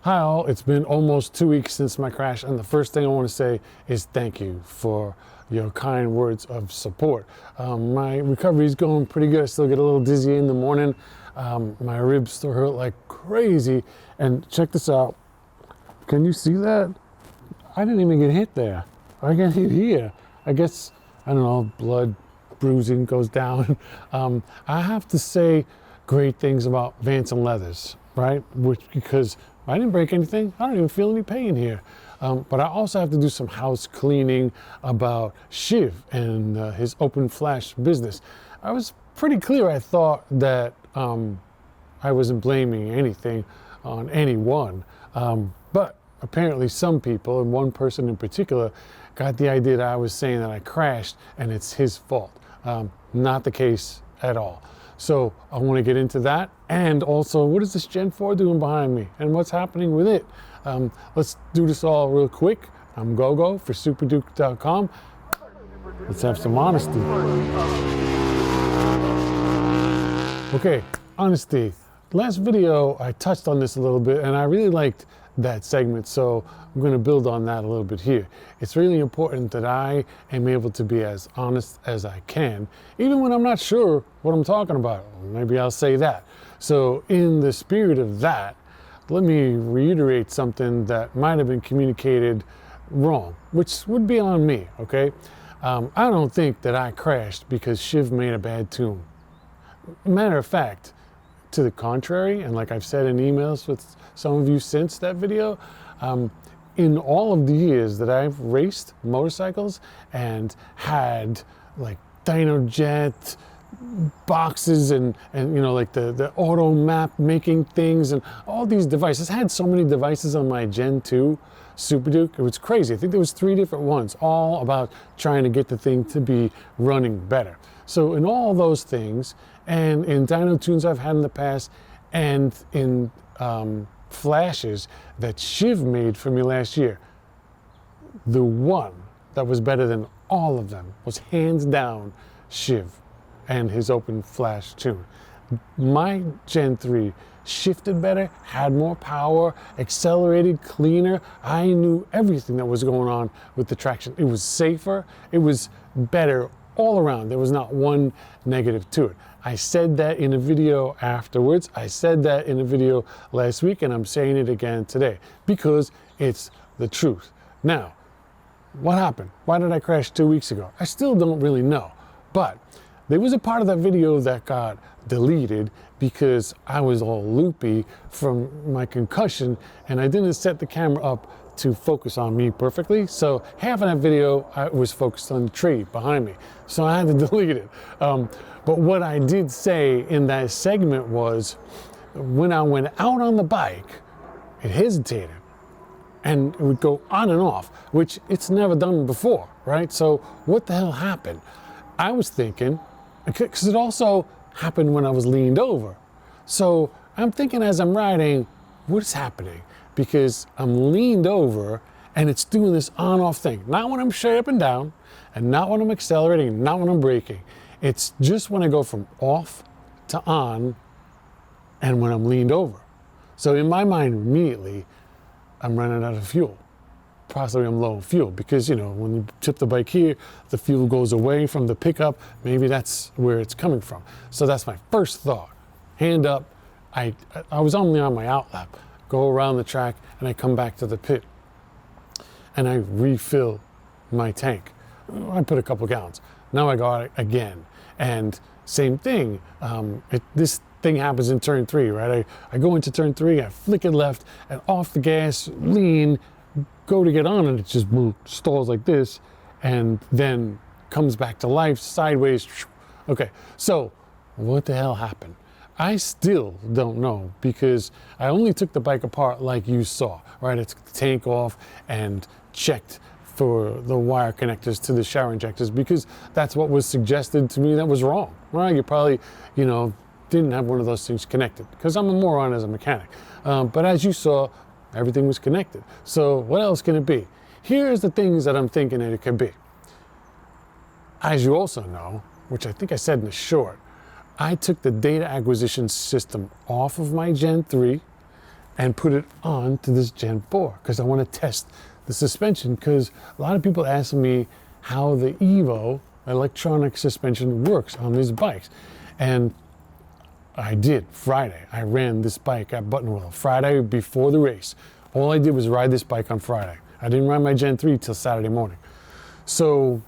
Hi all, it's been almost 2 weeks since my crash, and the first thing I want to say is thank you for your kind words of support. My recovery is going pretty good. I still get a little dizzy in the morning. My ribs still hurt like crazy. And check this out. Can you see that? I didn't even get hit there. I got hit here. I guess, I don't know, blood bruising goes down. I have to say great things about Vanson Leathers, right? Because I didn't break anything. I don't even feel any pain here. But I also have to do some house cleaning about Shiv and his open flash business. I was pretty clear, I thought, that I wasn't blaming anything on anyone. But apparently some people, and one person in particular, got the idea that I was saying that I crashed and it's his fault. Not the case at all. So I want to get into that, and also what is this Gen4 doing behind me and what's happening with it. Let's do this all real quick. I'm Gogo for Superduke.com. Let's have some honesty. Okay, honesty. Last video I touched on this a little bit and I really liked that segment, so I'm going to build on that a little bit here. It's really important that I am able to be as honest as I can, even when I'm not sure what I'm talking about. Maybe I'll say that. So in the spirit of that, let me reiterate something that might have been communicated wrong, which would be on me, okay? I don't think that I crashed because Shiv made a bad tune. Matter of fact, to the contrary, and like I've said in emails with some of you since that video, in all of the years that I've raced motorcycles and had like dyno jet boxes and you know, like the auto map making things and all these devices, I had so many devices on my Gen2 Superduke. It was crazy. I think there was 3 different ones, all about trying to get the thing to be running better. So in all those things, and in dyno tunes I've had in the past, and in flashes that Shiv made for me last year, the one that was better than all of them was hands down Shiv and his open flash tune. My Gen 3 shifted better, had more power, accelerated cleaner. I knew everything that was going on with the traction. It was safer, it was better all around. There was not one negative to it. I said that in a video afterwards. I said that in a video last week, and I'm saying it again today because it's the truth. Now, what happened? Why did I crash 2 weeks ago? I still don't really know, but there was a part of that video that got deleted because I was all loopy from my concussion and I didn't set the camera up to focus on me perfectly. So half of that video I was focused on the tree behind me. So I had to delete it. But what I did say in that segment was when I went out on the bike, it hesitated and it would go on and off, which it's never done before, right? So what the hell happened? I was thinking, because it also happened when I was leaned over. So I'm thinking as I'm riding, what's happening? Because I'm leaned over and it's doing this on-off thing. Not when I'm straight up and down, and not when I'm accelerating, not when I'm braking. It's just when I go from off to on and when I'm leaned over. So in my mind, immediately, I'm running out of fuel. Possibly I'm low on fuel because, you know, when you tip the bike here, the fuel goes away from the pickup. Maybe that's where it's coming from. So that's my first thought. Hand up. I was only on my outlap. Go around the track and I come back to the pit and I refill my tank. I put a couple gallons. Now I go out again. And same thing. This thing happens in turn 3, right? I go into turn 3, I flick it left and off the gas, lean, go to get on and it just stalls like this and then comes back to life sideways. Okay, so what the hell happened? I still don't know because I only took the bike apart like you saw, right? I took the tank off and checked for the wire connectors to the shower injectors because that's what was suggested to me that was wrong, right? You probably, you know, didn't have one of those things connected because I'm a moron as a mechanic. But as you saw, everything was connected. So what else can it be? Here's the things that I'm thinking that it could be. As you also know, which I think I said in the short, I took the data acquisition system off of my Gen 3 and put it on to this Gen 4 because I want to test the suspension, because a lot of people ask me how the EVO electronic suspension works on these bikes. And I did Friday. I ran this bike at Buttonwillow Friday before the race. All I did was ride this bike on Friday. I didn't ride my Gen 3 till Saturday morning. So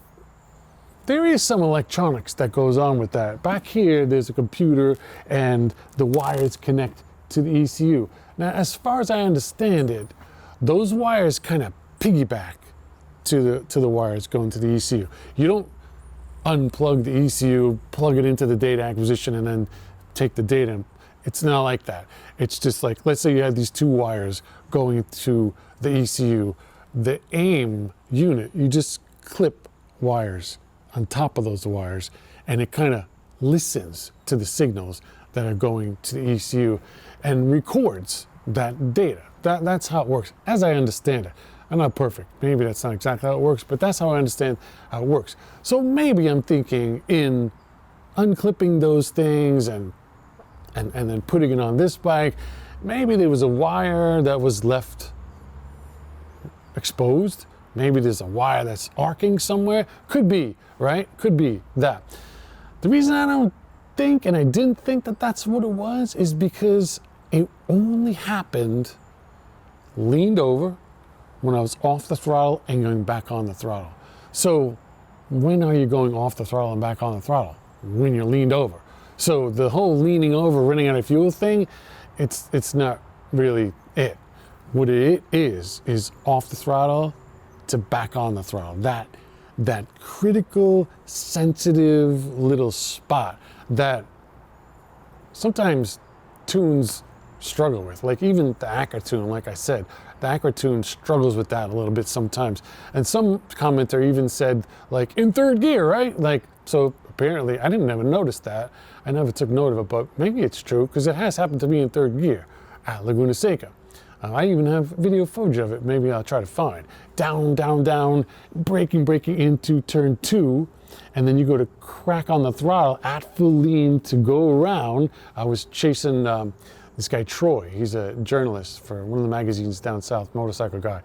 there is some electronics that goes on with that. Back here, there's a computer and the wires connect to the ECU. Now, as far as I understand it, those wires kind of piggyback to the wires going to the ECU. You don't unplug the ECU, plug it into the data acquisition, and then take the data. It's not like that. It's just like, let's say you have these two wires going to the ECU. The AIM unit, you just clip wires on top of those wires, and it kind of listens to the signals that are going to the ECU and records that data. That's how it works, as I understand it. I'm not perfect. Maybe that's not exactly how it works, but that's how I understand how it works. So maybe I'm thinking in unclipping those things and then putting it on this bike, maybe there was a wire that was left exposed. Maybe there's a wire that's arcing somewhere. Could be, right? Could be that. The reason I don't think, and I didn't think that that's what it was, is because it only happened leaned over when I was off the throttle and going back on the throttle. So when are you going off the throttle and back on the throttle? When you're leaned over. So the whole leaning over, running out of fuel thing, it's not really it. What it is off the throttle to back on the throttle. That critical, sensitive little spot that sometimes tunes struggle with. Like even the Acura tune, like I said, the Acura tune struggles with that a little bit sometimes. And some commenter even said, like, in third gear, right? Like, so apparently, I didn't ever notice that. I never took note of it, but maybe it's true, because it has happened to me in third gear at Laguna Seca. I even have video footage of it. Maybe I'll try to find. Down, down, down, braking into turn 2, and then you go to crack on the throttle at full lean to go around. I was chasing this guy Troy. He's a journalist for one of the magazines down south, motorcycle guy.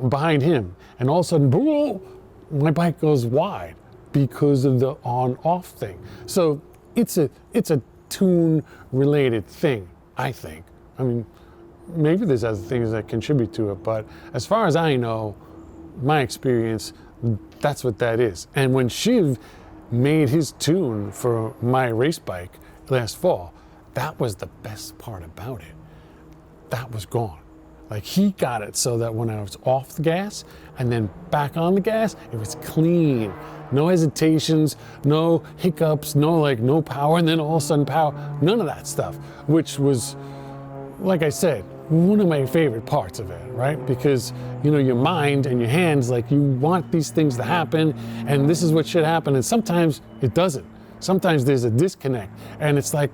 Behind him, and all of a sudden, boom, my bike goes wide because of the on-off thing. So it's a tune-related thing, I think. I mean, maybe there's other things that contribute to it, but as far as I know, my experience, that's what that is. And when Shiv made his tune for my race bike last fall, that was the best part about it. That was gone. Like, he got it so that when I was off the gas and then back on the gas, it was clean. No hesitations, no hiccups, no power, and then all of a sudden power. None of that stuff, which was, like I said, one of my favorite parts of it, right? Because, you know, your mind and your hands, like, you want these things to happen, and this is what should happen, and sometimes it doesn't. Sometimes there's a disconnect, and it's like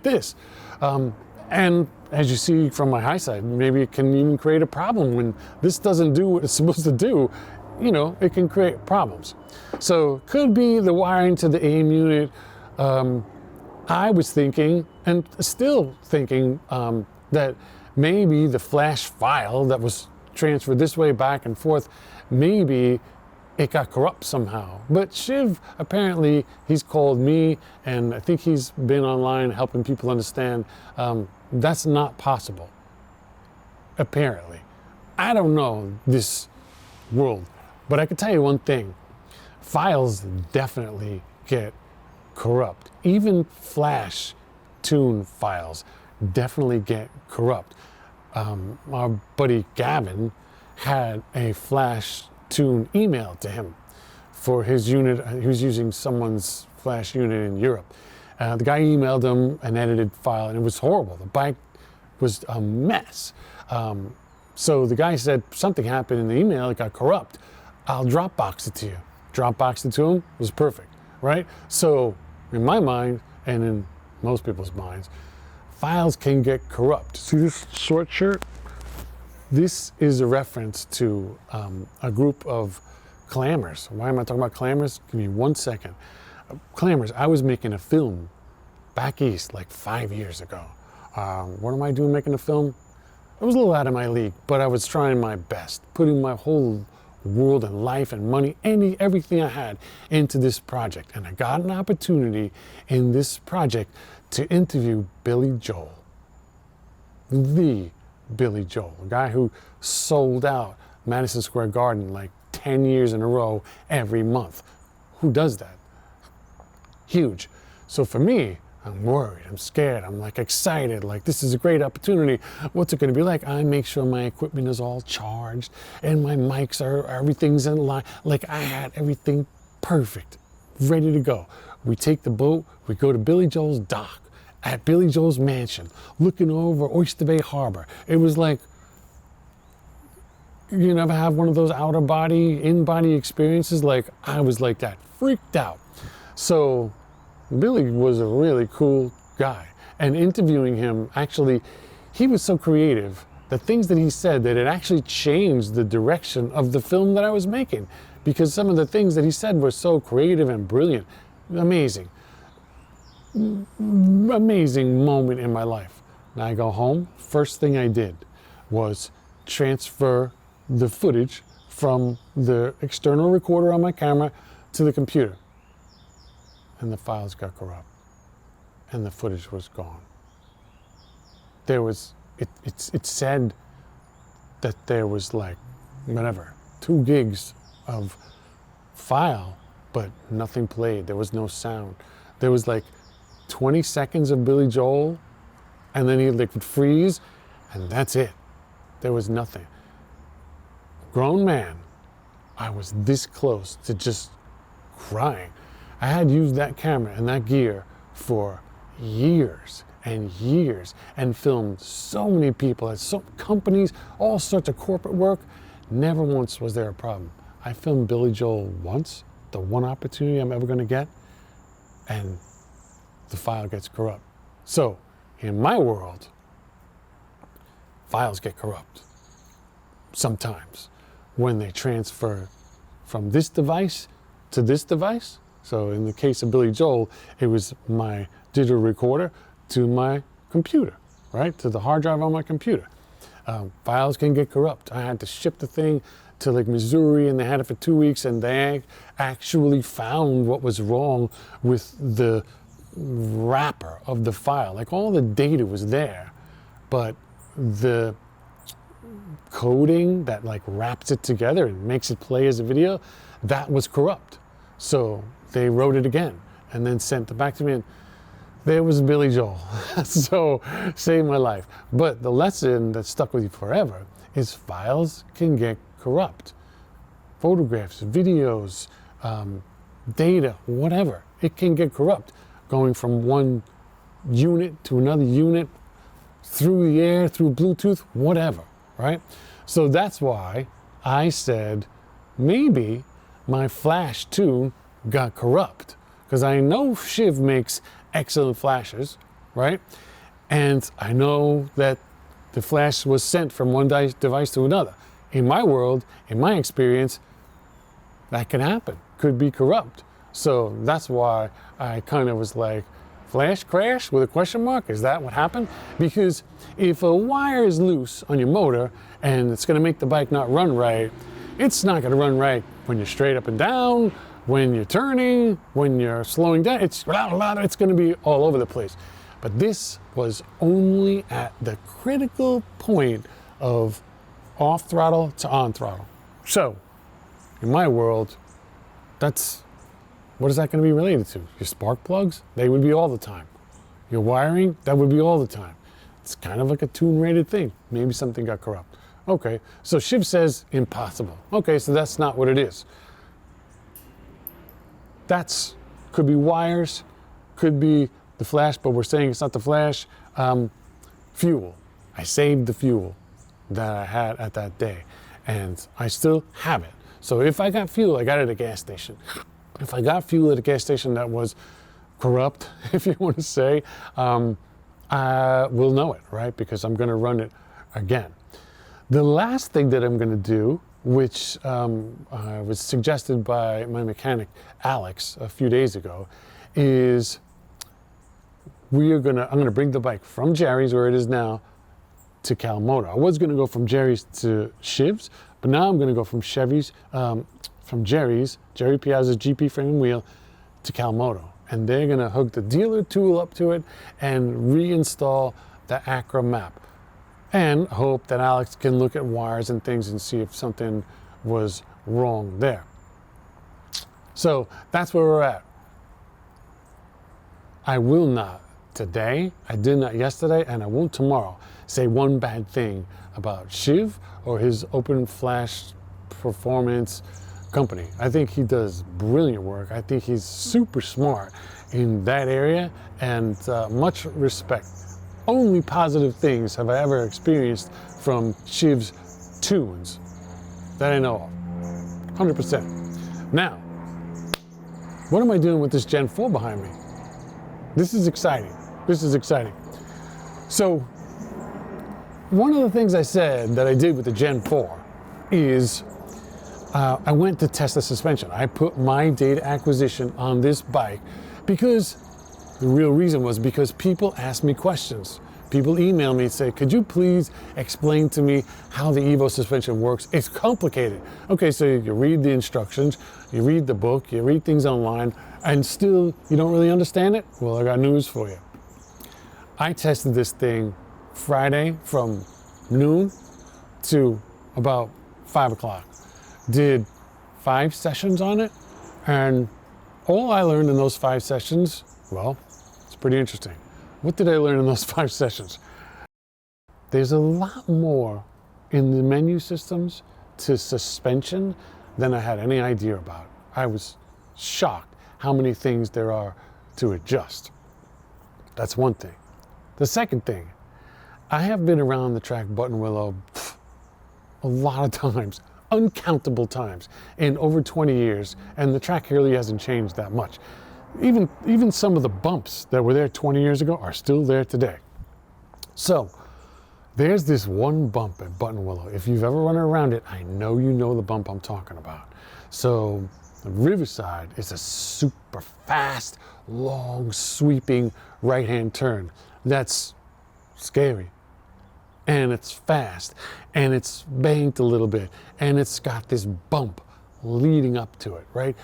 this. And as you see from my high side, maybe it can even create a problem when this doesn't do what it's supposed to do. You know, it can create problems. So could be the wiring to the AIM unit. I was thinking, and still thinking, that maybe the flash file that was transferred this way, back and forth, maybe it got corrupt somehow. But Shiv, apparently, he's called me, and I think he's been online helping people understand that's not possible, apparently. I don't know this world, but I can tell you one thing. Files definitely get corrupt. Even flash tune files definitely get corrupt. Our buddy Gavin had a flash tune emailed to him for his unit. He was using someone's flash unit in Europe. The guy emailed him an edited file, and it was horrible. The bike was a mess. So the guy said something happened in the email, it got corrupt. I'll Dropbox it to you. Dropbox it to him, it was perfect, right? So in my mind, and in most people's minds, files can get corrupt. See this short shirt? This is a reference to a group of clammers. Why am I talking about clammers? Give me 1 second. Clammers, I was making a film back east like 5 years ago. What am I doing making a film? It was a little out of my league, but I was trying my best, putting my whole world and life and money, everything I had into this project. And I got an opportunity in this project to interview Billy Joel. The Billy Joel, a guy who sold out Madison Square Garden like 10 years in a row every month. Who does that? Huge. So for me, I'm worried, I'm scared, I'm like excited, like this is a great opportunity. What's it gonna be like? I make sure my equipment is all charged and my mics everything's in line. Like I had everything perfect, ready to go. We take the boat, we go to Billy Joel's dock at Billy Joel's mansion, looking over Oyster Bay Harbor. It was like, you never have one of those outer body, in-body experiences? Like I was like that, freaked out. So Billy was a really cool guy, and interviewing him, actually, he was so creative. The things that he said, that it actually changed the direction of the film that I was making, because some of the things that he said were so creative and brilliant. Amazing. Amazing moment in my life. Now I go home, first thing I did was transfer the footage from the external recorder on my camera to the computer. And the files got corrupt, and the footage was gone. There was, it said that there was like, whatever, 2 gigs of file, but nothing played. There was no sound. There was like 20 seconds of Billy Joel, and then he like would freeze, and that's it. There was nothing. Grown man, I was this close to just crying. I had used that camera and that gear for years and years and filmed so many people at so companies, all sorts of corporate work. Never once was there a problem. I filmed Billy Joel once, the one opportunity I'm ever gonna get, and the file gets corrupt. So in my world, files get corrupt sometimes when they transfer from this device to this device. So in the case of Billy Joel, it was my digital recorder to my computer, right? To the hard drive on my computer. Files can get corrupt. I had to ship the thing to like Missouri, and they had it for 2 weeks, and they actually found what was wrong with the wrapper of the file. Like all the data was there, but the coding that like wraps it together and makes it play as a video, that was corrupt. So they wrote it again and then sent it back to me, and there was Billy Joel. So saved my life. But the lesson that stuck with you forever is files can get corrupt. Photographs, videos, data, whatever, it can get corrupt. Going from one unit to another unit, through the air, through Bluetooth, whatever, right? So that's why I said maybe my Flash 2 got corrupt, because I know Shiv makes excellent flashes, right? And I know that the flash was sent from one device to another. In my world, in my experience, that can happen, could be corrupt. So that's why I kind of was like, flash crash with a question mark? Is that what happened? Because if a wire is loose on your motor and it's gonna make the bike not run right, it's not gonna run right when you're straight up and down, when you're turning, when you're slowing down. It's gonna be all over the place. But this was only at the critical point of off throttle to on throttle. So, in my world, what is that gonna be related to? Your spark plugs? They would be all the time. Your wiring? That would be all the time. It's kind of like a tune-rated thing. Maybe something got corrupt. Okay, so Shiv says impossible. Okay, so that's not what it is. Could be wires, could be the flash, but we're saying it's not the flash. Fuel. I saved the fuel that I had at that day, and I still have it. So if I got fuel, I got it at a gas station. If I got fuel at a gas station that was corrupt, if you want to say, I will know it, right? Because I'm going to run it again. The last thing that I'm going to do, which was suggested by my mechanic, Alex, a few days ago, is I'm going to bring the bike from Jerry's, where it is now, to Kawamoto. I was going to go from Jerry's to Shiv's, but now I'm going to go from Jerry's, Jerry Piazza's GP frame and wheel, to Kawamoto. And they're going to hook the dealer tool up to it and reinstall the Acra map. And hope that Alex can look at wires and things and see if something was wrong there. So that's where we're at. I will not today, I did not yesterday, and I won't tomorrow say one bad thing about Shiv or his open flash performance company. I think he does brilliant work. I think he's super smart in that area, and much respect. Only positive things have I ever experienced from Shiv's tunes that I know of, 100%. Now, what am I doing with this Gen 4 behind me? This is exciting. This is exciting. So, one of the things I said that I did with the Gen 4 is I went to test the suspension. I put my data acquisition on this bike because the real reason was because people ask me questions. People email me and say, could you please explain to me how the EVO suspension works? It's complicated. Okay, so you read the instructions, you read the book, you read things online, and still you don't really understand it? Well, I got news for you. I tested this thing Friday from noon to about 5 o'clock. Did 5 sessions on it, and all I learned in those 5 sessions, well, it's pretty interesting. What did I learn in those 5 sessions? There's a lot more in the menu systems to suspension than I had any idea about. I was shocked how many things there are to adjust. That's one thing. The second thing, I have been around the track Button Willow a lot of times, uncountable times in over 20 years, and the track really hasn't changed that much. Even some of the bumps that were there 20 years ago are still there today. So there's this one bump at Button Willow. If you've ever run around it, I know you know the bump I'm talking about. So the Riverside is a super fast, long, sweeping right-hand turn. That's scary. And it's fast, and it's banked a little bit, and it's got this bump leading up to it, right?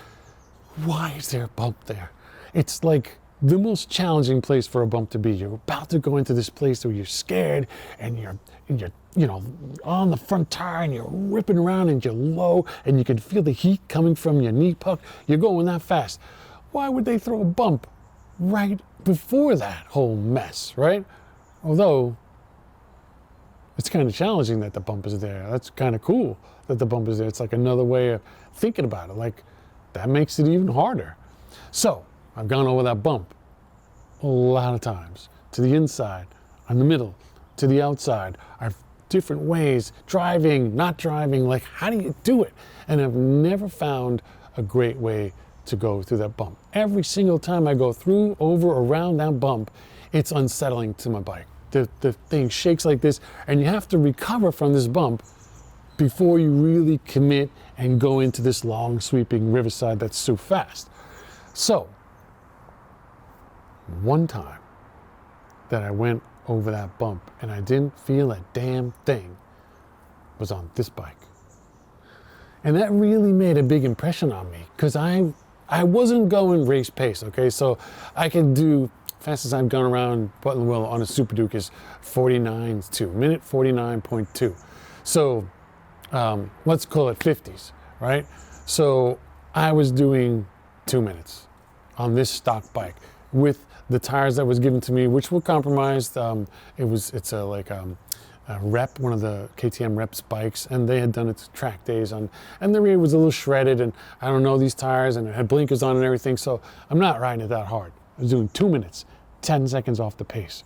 Why is there a bump there? It's like the most challenging place for a bump to be. You're about to go into this place where you're scared, and you're you know, on the front tire, and you're ripping around, and you're low, and you can feel the heat coming from your knee puck. You're going that fast. Why would they throw a bump right before that whole mess, right? Although, it's kind of challenging that the bump is there. That's kind of cool that the bump is there. It's like another way of thinking about it. Like, that makes it even harder. So, I've gone over that bump a lot of times. To the inside, on the middle, to the outside. I've different ways, driving, not driving, like how do you do it? And I've never found a great way to go through that bump. Every single time I go through, over, around that bump, it's unsettling to my bike. The thing shakes like this, and you have to recover from this bump before you really commit and go into this long sweeping Riverside that's so fast. So, one time that I went over that bump and I didn't feel a damn thing was on this bike. And that really made a big impression on me because I wasn't going race pace, okay? So I can do, fastest I've gone around Button Willow on a Superduke is 49.2, minute 49.2. So let's call it 50s, right? So I was doing 2 minutes on this stock bike with the tires that was given to me, which were compromised. It's a rep, one of the KTM reps bikes, and they had done its track days on, and the rear was a little shredded, and I don't know these tires, and it had blinkers on and everything, so I'm not riding it that hard. I was doing 2 minutes, 10 seconds off the pace.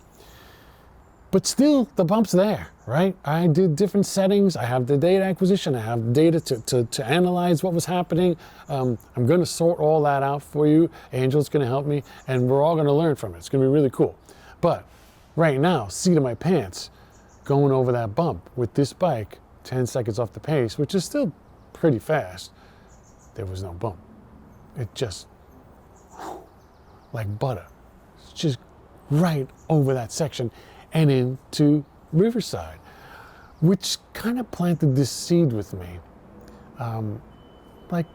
But still, the bump's there, right? I did different settings. I have the data acquisition. I have data to analyze what was happening. I'm going to sort all that out for you. Angel's going to help me, and we're all going to learn from it. It's going to be really cool. But right now, seat of my pants, going over that bump with this bike, 10 seconds off the pace, which is still pretty fast, there was no bump. It just, like butter. It's just right over that section and into Riverside. which kind of planted this seed with me. Like,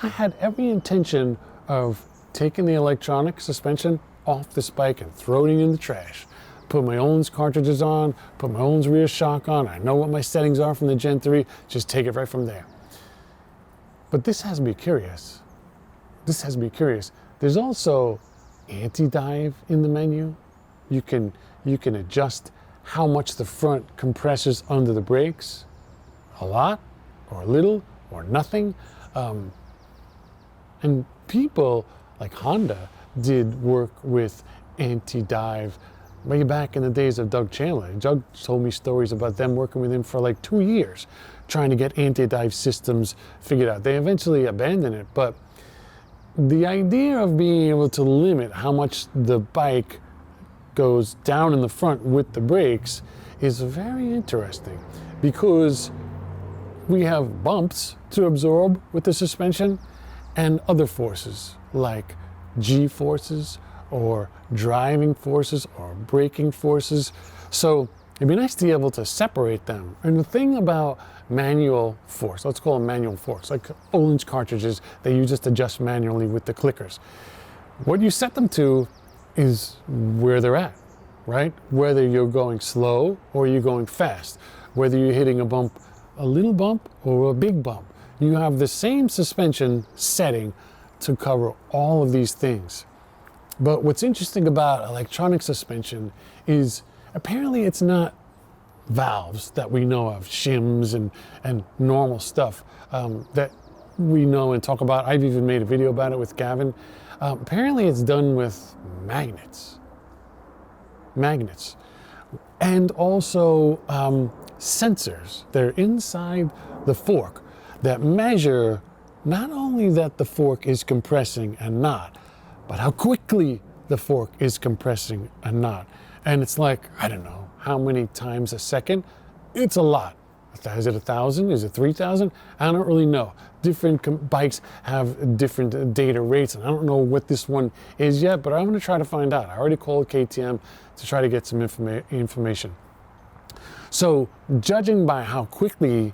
I had every intention of taking the electronic suspension off this bike and throwing it in the trash. Put my own cartridges on, put my own rear shock on. I know what my settings are from the Gen 3, just take it right from there. But this has me curious. This has me curious. There's also anti-dive in the menu. You can adjust how much the front compresses under the brakes. A lot, or a little, or nothing. And people like Honda did work with anti-dive way back in the days of Doug Chandler. Doug told me stories about them working with him for like 2 years, trying to get anti-dive systems figured out. They eventually abandoned it, but the idea of being able to limit how much the bike goes down in the front with the brakes is very interesting, because we have bumps to absorb with the suspension and other forces like G forces or driving forces or braking forces. So it'd be nice to be able to separate them. And the thing about manual force, let's call them manual force, like Olin's cartridges that you just adjust manually with the clickers. What you set them to is where they're at, right? Whether you're going slow or you're going fast, whether you're hitting a bump, a little bump or a big bump, you have the same suspension setting to cover all of these things. But what's interesting about electronic suspension is apparently it's not valves that we know of, shims and normal stuff that we know and talk about. I've even made a video about it with Gavin. Apparently it's done with magnets. And also sensors. They're inside the fork that measure not only that the fork is compressing and not, but how quickly the fork is compressing and not. And it's like, I don't know, how many times a second? It's a lot. Is it 1,000? Is it 3,000? I don't really know. Different bikes have different data rates, and I don't know what this one is yet, but I'm going to try to find out. I already called KTM to try to get some information. So judging by how quickly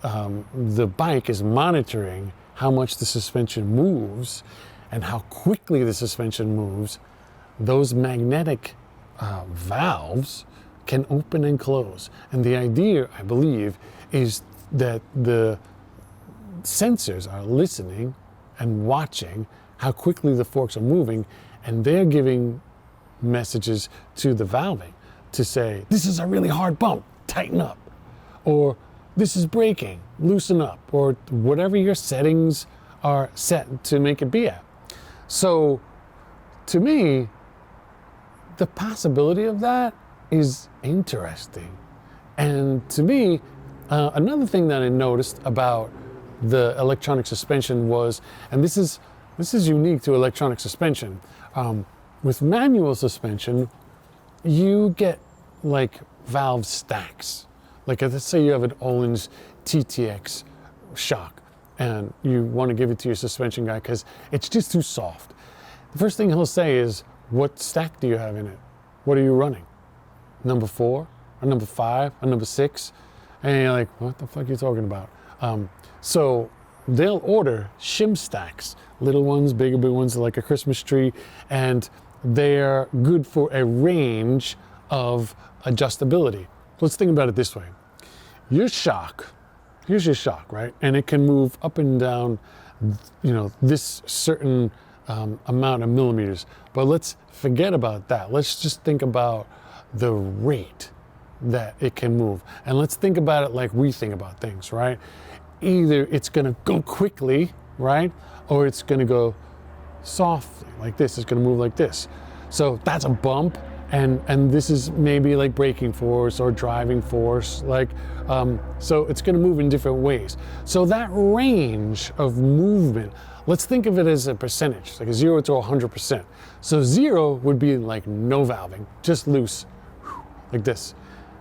the bike is monitoring how much the suspension moves and how quickly the suspension moves, those magnetic valves can open and close. And the idea, I believe, is that the sensors are listening and watching how quickly the forks are moving, and they're giving messages to the valving to say, this is a really hard bump, tighten up, or this is braking, loosen up, or whatever your settings are set to make it be at. So to me, the possibility of that is interesting. And to me, another thing that I noticed about the electronic suspension was, and this is unique to electronic suspension, with manual suspension, you get like valve stacks. Like let's say you have an Olin's TTX shock and you want to give it to your suspension guy because it's just too soft. The first thing he'll say is, what stack do you have in it? What are you running? Number 4, or number 5, or number 6? And you're like, what the fuck are you talking about? So they'll order shim stacks, little ones, big ones, like a Christmas tree, and they're good for a range of adjustability. Let's think about it this way. Your shock, here's your shock, right? And it can move up and down, you know, this certain amount of millimeters. But let's forget about that. Let's just think about the rate that it can move. And let's think about it like we think about things, right? Either it's gonna go quickly, right? Or it's gonna go softly, like this. It's gonna move like this. So that's a bump. And this is maybe like braking force or driving force, like, so it's gonna move in different ways. So that range of movement, let's think of it as a percentage, like a 0 to 100%. So 0 would be like no valving, just loose, like this.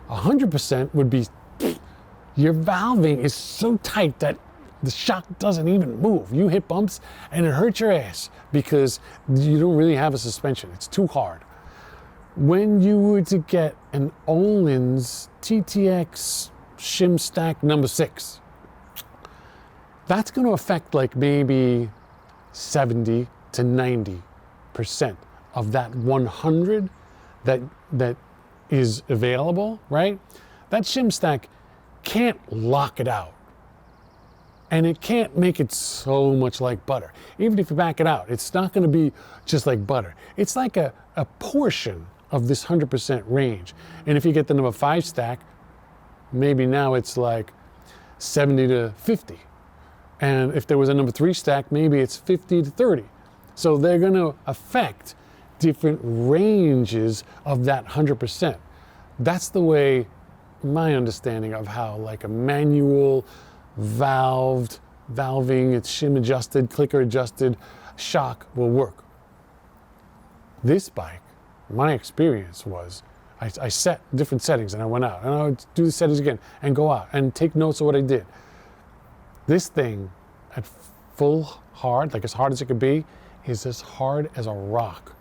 100% would be, your valving is so tight that the shock doesn't even move. You hit bumps and it hurts your ass because you don't really have a suspension, it's too hard. When you were to get an Olin's TTX shim stack number 6. That's going to affect like maybe 70 to 90% of that 100 that is available, right? That shim stack can't lock it out. And it can't make it so much like butter. Even if you back it out, it's not going to be just like butter. It's like a portion of this 100% range. And if you get the number 5 stack, maybe now it's like 70 to 50. And if there was a number 3 stack, maybe it's 50 to 30. So they're going to affect different ranges of that 100%. That's the way my understanding of how like a manual valving, it's shim adjusted, clicker adjusted shock will work. This bike, my experience was I set different settings and I went out and I would do the settings again and go out and take notes of what I did. This thing at full hard, like as hard as it could be, is as hard as a rock.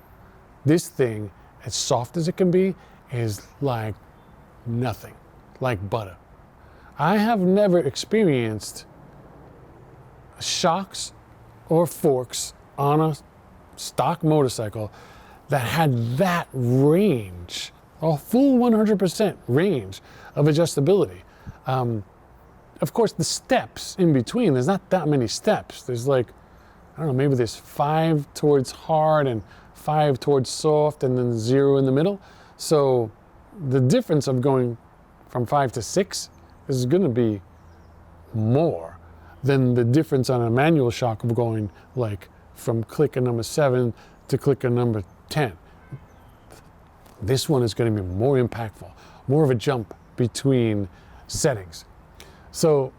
This thing, as soft as it can be, is like nothing, like butter. I have never experienced shocks or forks on a stock motorcycle that had that range, a full 100% range of adjustability. Of course, the steps in between, there's not that many steps. There's like, I don't know, maybe there's 5 towards hard and 5 towards soft and then 0 in the middle. So the difference of going from 5 to 6 is going to be more than the difference on a manual shock of going like from clicker number 7 to clicker number 10. This one is going to be more impactful, more of a jump between settings. So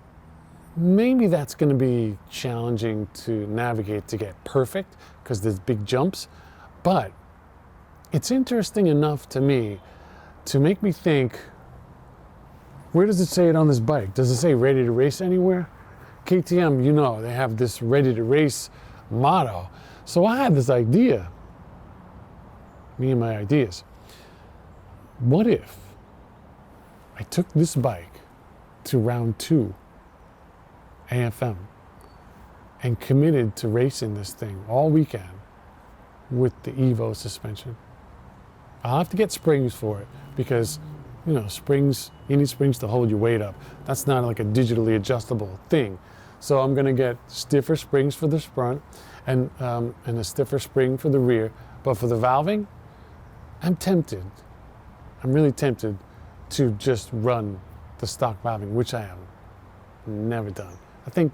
maybe that's going to be challenging to navigate to get perfect because there's big jumps, but it's interesting enough to me to make me think, where does it say it on this bike? Does it say ready to race anywhere? KTM, you know, they have this ready to race motto. So I had this idea, me and my ideas. What if I took this bike to round 2 AFM and committed to racing this thing all weekend with the EVO suspension? I'll have to get springs for it because, you know, springs, you need springs to hold your weight up. That's not like a digitally adjustable thing. So I'm going to get stiffer springs for the front and a stiffer spring for the rear. But for the valving, I'm tempted. I'm really tempted to just run the stock valving, which I have never done. I think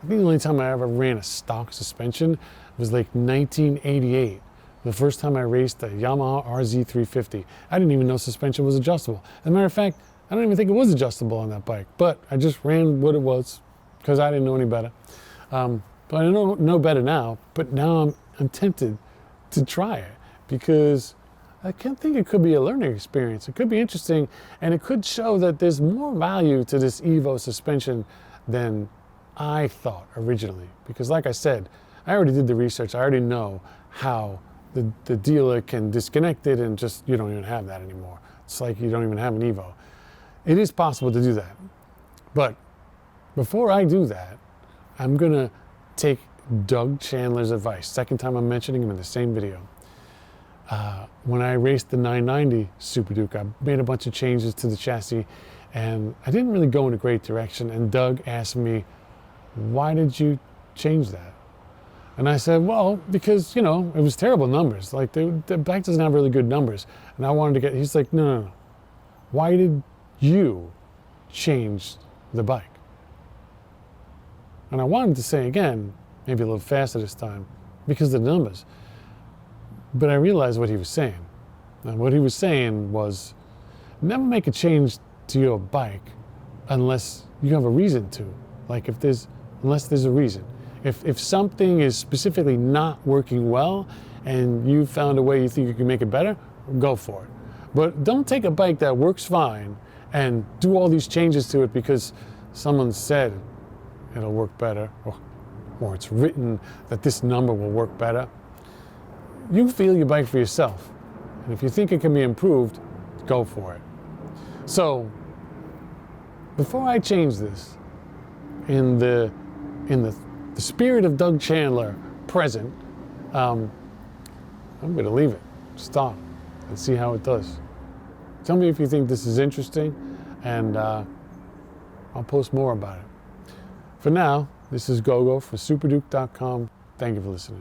the only time I ever ran a stock suspension was like 1988. The first time I raced a Yamaha RZ350. I didn't even know suspension was adjustable. As a matter of fact, I don't even think it was adjustable on that bike, but I just ran what it was because I didn't know any better. But I know better now, but now I'm tempted to try it because I can't think it could be a learning experience. It could be interesting, and it could show that there's more value to this EVO suspension than I thought originally. Because like I said, I already did the research. I already know how the dealer can disconnect it and just, you don't even have that anymore. It's like you don't even have an EVO. It is possible to do that. But before I do that, I'm gonna take Doug Chandler's advice. Second time I'm mentioning him in the same video. When I raced the 990 Superduke, I made a bunch of changes to the chassis and I didn't really go in a great direction. And Doug asked me, why did you change that? And I said, well, because, you know, it was terrible numbers. Like the bike doesn't have really good numbers. And I wanted to get, he's like, no. Why did you change the bike? And I wanted to say again, maybe a little faster this time, because of the numbers. But I realized what he was saying. And what he was saying was, never make a change to your bike unless you have a reason to. Like unless there's a reason. If something is specifically not working well and you found a way you think you can make it better, go for it. But don't take a bike that works fine and do all these changes to it because someone said it'll work better or it's written that this number will work better. You feel your bike for yourself. And if you think it can be improved, go for it. So before I change this, in the spirit of Doug Chandler present, I'm going to leave it, stop, and see how it does. Tell me if you think this is interesting, and I'll post more about it. For now, this is Gogo for Superduke.com. Thank you for listening.